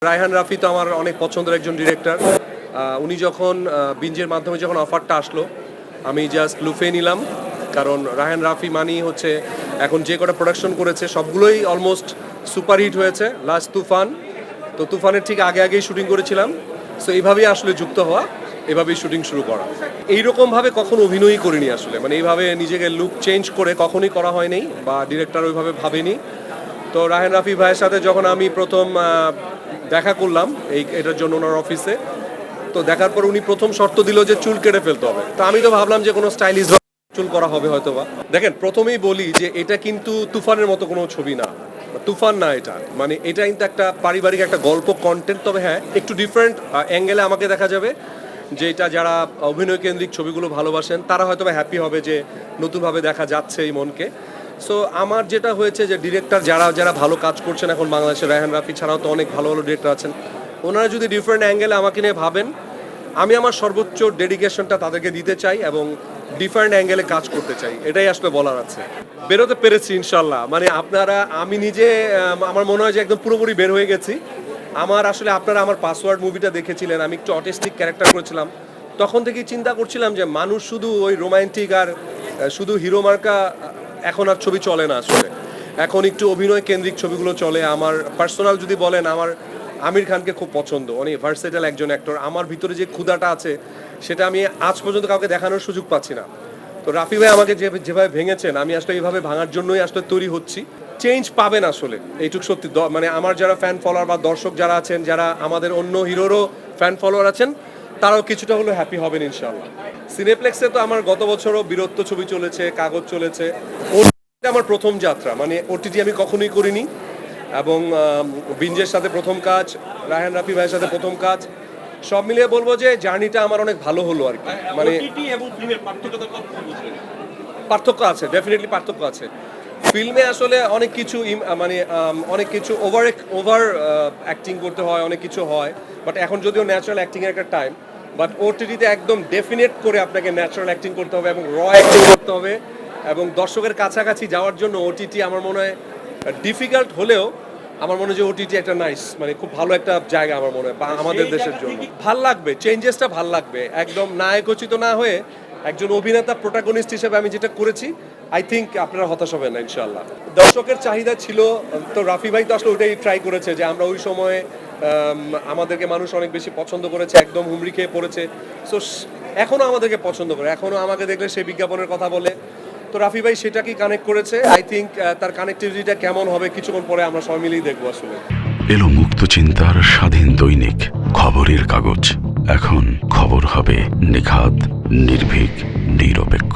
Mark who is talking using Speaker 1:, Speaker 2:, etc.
Speaker 1: রায়হান রাফি তো আমার অনেক পছন্দের একজন ডিরেক্টর। উনি যখন বিঞ্জের মাধ্যমে যখন অফারটা আসলো, আমি জাস্ট লুফে নিলাম। কারণ রায়হান রাফি মানি হচ্ছে এখন যে কটা প্রোডাকশন করেছে সবগুলোই অলমোস্ট সুপারহিট হয়েছে। লাস্ট তুফান, তো তুফানের ঠিক আগে আগেই শুটিং করেছিলাম। সো এইভাবেই আসলে যুক্ত হওয়া, এভাবেই শুটিং শুরু করা। এইরকমভাবে কখনো অভিনয়ই করিনি আসলে, মানে এইভাবে নিজেকে লুক চেঞ্জ করে কখনোই করা হয়নি বা ডিরেক্টর ওইভাবে ভাবেনি। তো রায়হান রাফি ভাইয়ের সাথে যখন আমি প্রথম দেখা করলাম এটার জন্য ওনার অফিসে, তো দেখার পর উনি প্রথম শর্ত দিল যে চুল কেটে ফেলতে হবে। তো আমি তো ভাবলাম যে কোনো স্টাইলিশ চুল করা হবে হয়তো বা। দেখেন, প্রথমেই বলি যে এটা কিন্তু তুফানের মতো কোনো ছবি না, তুফান না এটা, মানে এটা কিন্তু একটা পারিবারিক একটা গল্প কন্টেন্ট। তবে হ্যাঁ, একটু ডিফারেন্ট অ্যাঙ্গেলে আমাকে দেখা যাবে, যে এটা যারা অভিনয় কেন্দ্রিক ছবিগুলো ভালোবাসেন তারা হয়তো বা হ্যাপি হবে যে নতুনভাবে দেখা যাচ্ছে এই মনকে। সো আমার যেটা হয়েছে যে ডিরেক্টর যারা যারা ভালো কাজ করছেন এখন বাংলাদেশে, রায়হান রাফি ছাড়াও তো অনেক ভালো ভালো ডিরেক্টর আছেন, ওনারা যদি ডিফারেন্ট অ্যাঙ্গেলে আমাকে নিয়ে ভাবেন, আমি আমার সর্বোচ্চ ডেডিকেশনটা তাদেরকে দিতে চাই এবং ডিফারেন্ট অ্যাঙ্গেলে কাজ করতে চাই, এটাই আসলে বলার আছে। বেরোতে পেরেছি ইনশাল্লাহ, মানে আপনারা, আমি নিজে আমার মনে হয় যে একদম পুরোপুরি বের হয়ে গেছি। আমার আসলে আপনারা আমার পাসওয়ার্ড মুভিটা দেখেছিলেন, আমি একটু অটিস্টিক ক্যারেক্টার করেছিলাম। তখন থেকেই চিন্তা করছিলাম যে মানুষ শুধু ওই রোমান্টিক আর শুধু হিরো মার্কা এখন আর ছবি চলে না আসলে, এখন একটু অভিনয় কেন্দ্রিক ছবিগুলো চলে। আমার পার্সোনাল যদি বলেন, আমার আমির খানকে খুব পছন্দ, অনেক ভার্সেটাইল একজন অ্যাক্টর। আমার ভিতরে যে ক্ষুধাটা আছে সেটা আমি আজ পর্যন্ত কাউকে দেখানোর সুযোগ পাচ্ছি না। তো রাফি ভাই আমাকে যেভাবে ভেঙেছেন, আমি আসলে এইভাবে ভাঙার জন্যই আসলে তৈরি হচ্ছি। চেঞ্জ পাবেন আসলে, এইটুক সত্যি। মানে আমার যারা ফ্যান ফলোয়ার বা দর্শক যারা আছেন, যারা আমাদের অন্য হিরোরও ফ্যান ফলোয়ার আছেন, তারাও কিছুটা হলেও হ্যাপি হবেন ইনশাল্লাহ। সিনেপ্লেক্সে তো আমার গত বছরও বীরত্ব ছবি চলেছে, কাগজ চলেছে। ওটা আমার প্রথম যাত্রা, মানে ওটিটি আমি কখনোই করিনি। এবং বিঞ্জের সাথে প্রথম কাজ, রায়হান রাফি ভাইয়ের সাথে প্রথম কাজ, সব মিলিয়ে বলবো যে জার্নিটা আমার অনেক ভালো হলো আর কি। মানে পার্থক্য আছে, ডেফিনেটলি পার্থক্য আছে। ফিল্মে আসলে অনেক কিছু মানে অনেক কিছু ওভার অ্যাক্টিং করতে হয়, অনেক কিছু হয়, বাট এখন যদিও ন্যাচারাল অ্যাক্টিংয়ের একটা টাইম, বাট ওটিটিতে একদম ডেফিনেট করে আপনাকে ন্যাচারাল অ্যাক্টিং করতে হবে এবং র অ্যাক্টিং করতে হবে। এবং দর্শকের কাছাকাছি যাওয়ার জন্য ওটিটি আমার মনে হয় ডিফিকাল্ট হলেও আমার মনে হয় যে ওটিটি একটা নাইস, মানে খুব ভালো একটা জায়গা আমার মনে হয় আমাদের দেশের জন্য। ভাল লাগবে, চেঞ্জেসটা ভাল লাগবে। একদম নায়কোচিত না হয়ে একজন অভিনেতা প্রোটাগনিস্ট হিসেবে আমি যেটা করেছি, আই থিঙ্ক আপনারা হতাশ হবেন না ইনশাল্লাহ। দর্শকের চাহিদা ছিল, তো রাফি ভাই তো আসলে ওইটাই ট্রাই করেছে যে আমরা ওই সময়ে আমাদেরকে মানুষ অনেক বেশি পছন্দ করেছে, একদম হুমড়ি খেয়ে পড়েছে। সো এখনও আমাদেরকে পছন্দ করে, এখনও আমাকে দেখলে সেই বিজ্ঞাপনের কথা বলে। তো রাফি ভাই সেটাকেই কানেক্ট করেছে। আই থিঙ্ক তার কানেক্টিভিটিটা কেমন হবে কিছুক্ষণ পরে আমরা সবাই মিলেই দেখবো আসলে।
Speaker 2: এলো মুক্ত চিন্তার স্বাধীন দৈনিক খবরের কাগজ। এখন খবর হবে নিখাত, নির্ভীক, নিরপেক্ষ।